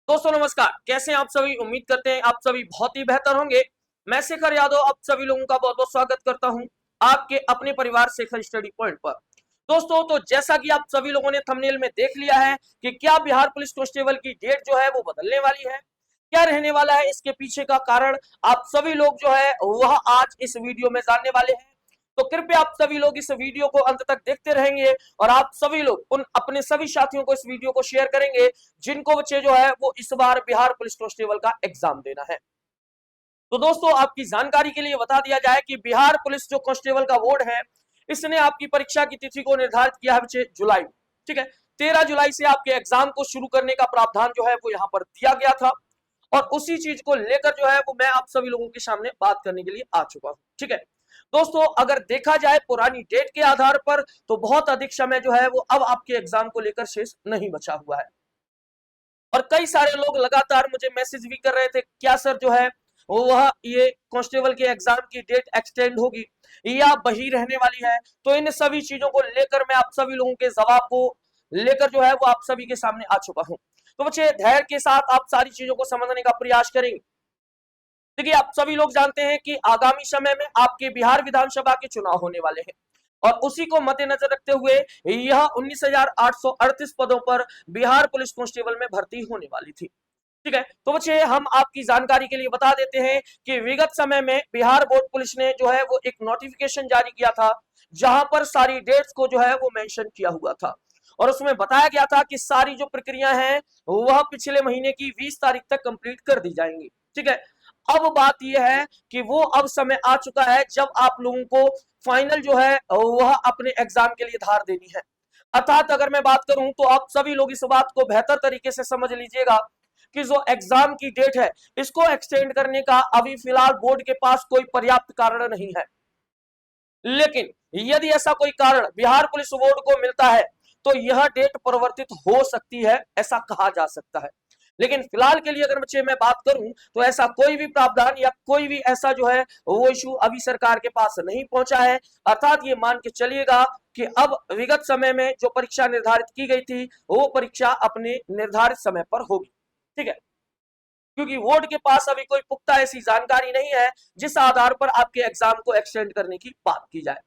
दोस्तों नमस्कार, कैसे हैं आप सभी। उम्मीद करते हैं आप सभी बहुत ही बेहतर होंगे। मैं शेखर यादव आप सभी लोगों का बहुत बहुत स्वागत करता हूं आपके अपने परिवार शेखर स्टडी पॉइंट पर। दोस्तों तो जैसा कि आप सभी लोगों ने थंबनेल में देख लिया है कि क्या बिहार पुलिस कांस्टेबल की डेट जो है वो बदलने वाली है, क्या रहने वाला है, इसके पीछे का कारण आप सभी लोग जो है वह आज इस वीडियो में जानने वाले हैं। तो कृपया आप सभी लोग इस वीडियो को अंत तक देखते रहेंगे और आप सभी लोग उन अपने सभी साथियों को इस वीडियो को शेयर करेंगे जिनको बच्चे जो है वो इस बार बिहार पुलिस कांस्टेबल का एग्जाम देना है। तो दोस्तों आपकी जानकारी के लिए बता दिया जाए कि बिहार पुलिस जो कांस्टेबल का बोर्ड है इसने आपकी परीक्षा की तिथि को निर्धारित किया है बच्चे जुलाई में। ठीक है, 13 जुलाई से आपके एग्जाम को शुरू करने का प्रावधान जो है वो यहाँ पर दिया गया था और उसी चीज को लेकर जो है वो मैं आप सभी लोगों के सामने बात करने के लिए आ चुका हूं। ठीक है दोस्तों, अगर देखा जाए पुरानी डेट के आधार पर तो बहुत अधिक समय जो है वो अब आपके एग्जाम को लेकर शेष नहीं बचा हुआ है और कई सारे लोग लगातार मुझे मैसेज भी कर रहे थे क्या सर जो है वह ये कांस्टेबल के एग्जाम की डेट एक्सटेंड होगी या बही रहने वाली है। तो इन सभी चीजों को लेकर मैं आप सभी लोगों के जवाब को लेकर जो है वो आप सभी के सामने आ चुका हूं। तो बच्चे धैर्य के साथ आप सारी चीजों को समझने का प्रयास करेंगे। देखिए आप सभी लोग जानते हैं कि आगामी समय में आपके बिहार विधानसभा के चुनाव होने वाले हैं और उसी को मद्देनजर रखते हुए यह 19,838 पदों पर बिहार पुलिस कांस्टेबल में भर्ती होने वाली थी। ठीक है, तो बच्चे हम आपकी जानकारी के लिए बता देते हैं कि विगत समय में बिहार बोर्ड पुलिस ने जो है वो एक नोटिफिकेशन जारी किया था जहां पर सारी डेट्स को जो है वो मेंशन किया हुआ था और उसमें बताया गया था कि सारी जो प्रक्रिया है वह पिछले महीने की 20 तारीख तक कंप्लीट कर दी जाएंगी। ठीक है, अब बात यह है कि वो अब समय आ चुका है जब आप लोगों को फाइनल जो है वह अपने एग्जाम के लिए धार देनी है। अर्थात अगर मैं बात करूं तो आप सभी लोग इस बात को बेहतर तरीके से समझ लीजिएगा कि जो एग्जाम की डेट है इसको एक्सटेंड करने का अभी फिलहाल बोर्ड के पास कोई पर्याप्त कारण नहीं है, लेकिन यदि ऐसा कोई कारण बिहार पुलिस बोर्ड को मिलता है तो यह डेट परिवर्तित हो सकती है, ऐसा कहा जा सकता है। लेकिन फिलहाल के लिए अगर बच्चे मैं बात करूं तो ऐसा कोई भी प्रावधान या कोई भी ऐसा जो है वो इशू अभी सरकार के पास नहीं पहुंचा है। अर्थात ये मान के चलिएगा कि अब विगत समय में जो परीक्षा निर्धारित की गई थी वो परीक्षा अपने निर्धारित समय पर होगी। ठीक है, क्योंकि बोर्ड के पास अभी कोई पुख्ता ऐसी जानकारी नहीं है जिस आधार पर आपके एग्जाम को एक्सटेंड करने की बात की जाए।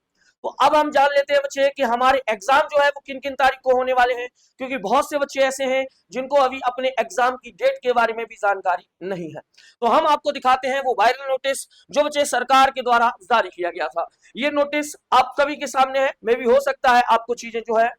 तो अब हम जान लेते हैं बच्चे कि हमारे एग्जाम जो है वो किन किन तारीख को होने वाले हैं, क्योंकि बहुत से बच्चे ऐसे हैं जिनको अभी अपने एग्जाम की डेट के बारे में भी जानकारी नहीं है। तो हम आपको दिखाते हैं वो वायरल नोटिस जो बच्चे सरकार के द्वारा जारी किया गया था। ये नोटिस आप सभी के सामने है, मे भी हो सकता है आपको चीजें जो है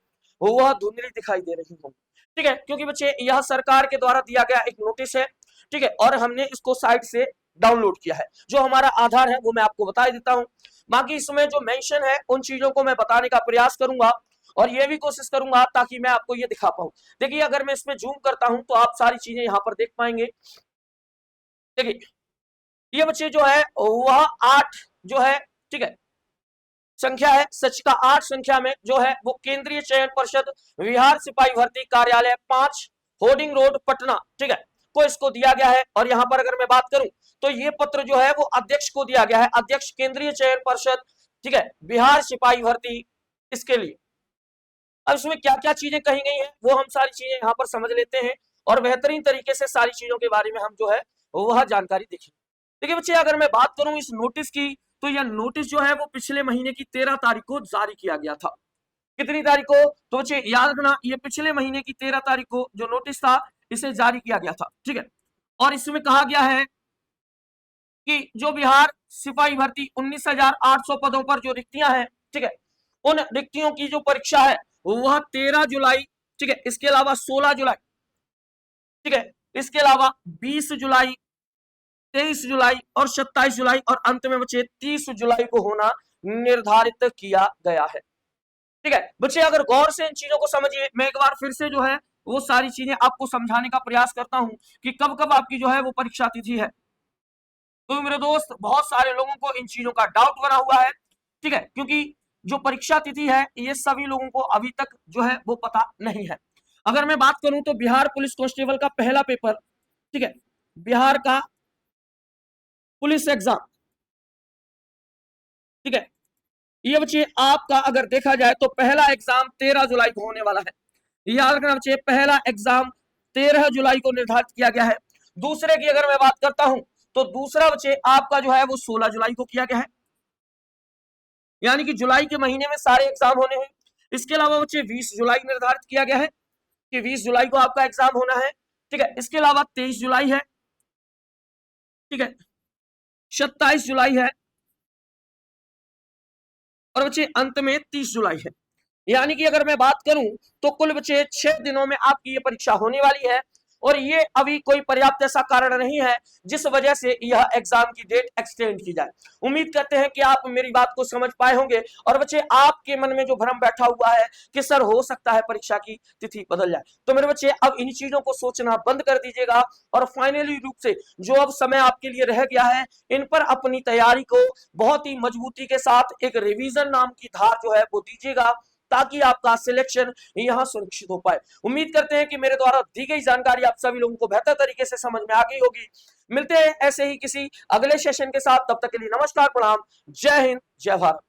वह धुंधली दिखाई दे रही हों। ठीक है, क्योंकि बच्चे यह सरकार के द्वारा दिया गया एक नोटिस है। ठीक है, और हमने इसको साइट से डाउनलोड किया है। जो हमारा आधार है वो मैं आपको बता देता हूं, बाकी इसमें जो मेंशन है उन चीजों को मैं बताने का प्रयास करूंगा और ये भी कोशिश करूंगा ताकि मैं आपको ये दिखा पाऊं। देखिए अगर मैं इसमें जूम करता हूं तो आप सारी चीजें यहां पर देख पाएंगे। देखिए ये बच्चे जो है वह 8 जो है, ठीक है, संख्या है सच का 8 संख्या में जो है वो केंद्रीय चयन परिषद बिहार सिपाही भर्ती कार्यालय 5 होर्डिंग रोड पटना, ठीक है, को इसको दिया गया है। और यहां पर अगर मैं बात करूं तो ये पत्र जो है वो अध्यक्ष को दिया गया है, अध्यक्ष केंद्रीय चयन परिषद, ठीक है, बिहार सिपाही भर्ती, इसके लिए। अब इसमें क्या क्या चीजें कही गई हैं वो हम सारी चीजें यहां पर समझ लेते हैं और बेहतरीन तरीके से सारी चीजों के बारे में हम जो है वह जानकारी देखें। देखिए बच्चे अगर मैं बात करूं इस नोटिस की तो यह नोटिस जो है वो पिछले महीने की 13 तारीख को जारी किया गया था। कितनी तारीख को? तो बच्चे याद रखना ये पिछले महीने की 13 तारीख को जो नोटिस था इसे जारी किया गया था। ठीक है, और इसमें कहा गया है कि जो बिहार सिपाही भर्ती 19,800 पदों पर जो रिक्तियां हैं, ठीक है, उन रिक्तियों की जो परीक्षा है वह 13 जुलाई, ठीक है, इसके अलावा 16 जुलाई, ठीक है, इसके अलावा 20 जुलाई, 23 जुलाई और 27 जुलाई और अंत में बच्चे 30 जुलाई को होना निर्धारित किया गया है। ठीक है बच्चे अगर गौर से इन चीजों को समझिए, मैं एक बार फिर से जो है वो सारी चीजें आपको समझाने का प्रयास करता हूं कि कब कब आपकी जो है वो परीक्षा तिथि है। तो मेरे दोस्त बहुत सारे लोगों को इन चीजों का डाउट बना हुआ है। ठीक है, क्योंकि जो परीक्षा तिथि है ये सभी लोगों को अभी तक जो है वो पता नहीं है। अगर मैं बात करूं तो बिहार पुलिस कांस्टेबल का पहला पेपर, ठीक है, बिहार का पुलिस एग्जाम, ठीक है, ये बच्चे आपका अगर देखा जाए तो पहला एग्जाम 13 जुलाई को होने वाला है। याद रखना बच्चे पहला एग्जाम 13 जुलाई को निर्धारित किया गया है। दूसरे की अगर मैं बात करता हूं तो दूसरा बच्चे आपका जो है वो 16 जुलाई को किया गया है, यानी कि जुलाई के महीने में सारे एग्जाम होने हैं। इसके अलावा बच्चे 20 जुलाई निर्धारित किया गया है कि 20 जुलाई को आपका एग्जाम होना है, ठीक है। इसके अलावा 23 जुलाई है, ठीक है, 27 जुलाई है और बच्चे अंत में 30 जुलाई है। यानी कि अगर मैं बात करूं तो कुल बच्चे 6 दिनों में आपकी ये परीक्षा होने वाली है और ये अभी कोई पर्याप्त ऐसा कारण नहीं है जिस वजह से यह एग्जाम की डेट एक्सटेंड की जाए। उम्मीद करते हैं कि आप मेरी बात को समझ पाए होंगे और बच्चे आपके मन में जो भ्रम बैठा हुआ है कि सर हो सकता है परीक्षा की तिथि बदल जाए, तो मेरे बच्चे अब इन चीजों को सोचना बंद कर दीजिएगा और फाइनली रूप से जो अब समय आपके लिए रह गया है इन पर अपनी तैयारी को बहुत ही मजबूती के साथ एक रिवीजन नाम की धार जो है वो दीजिएगा ताकि आपका सिलेक्शन यहां सुनिश्चित हो पाए। उम्मीद करते हैं कि मेरे द्वारा दी गई जानकारी आप सभी लोगों को बेहतर तरीके से समझ में आ गई होगी। मिलते हैं ऐसे ही किसी अगले सेशन के साथ, तब तक के लिए नमस्कार, प्रणाम, जय हिंद, जय भारत।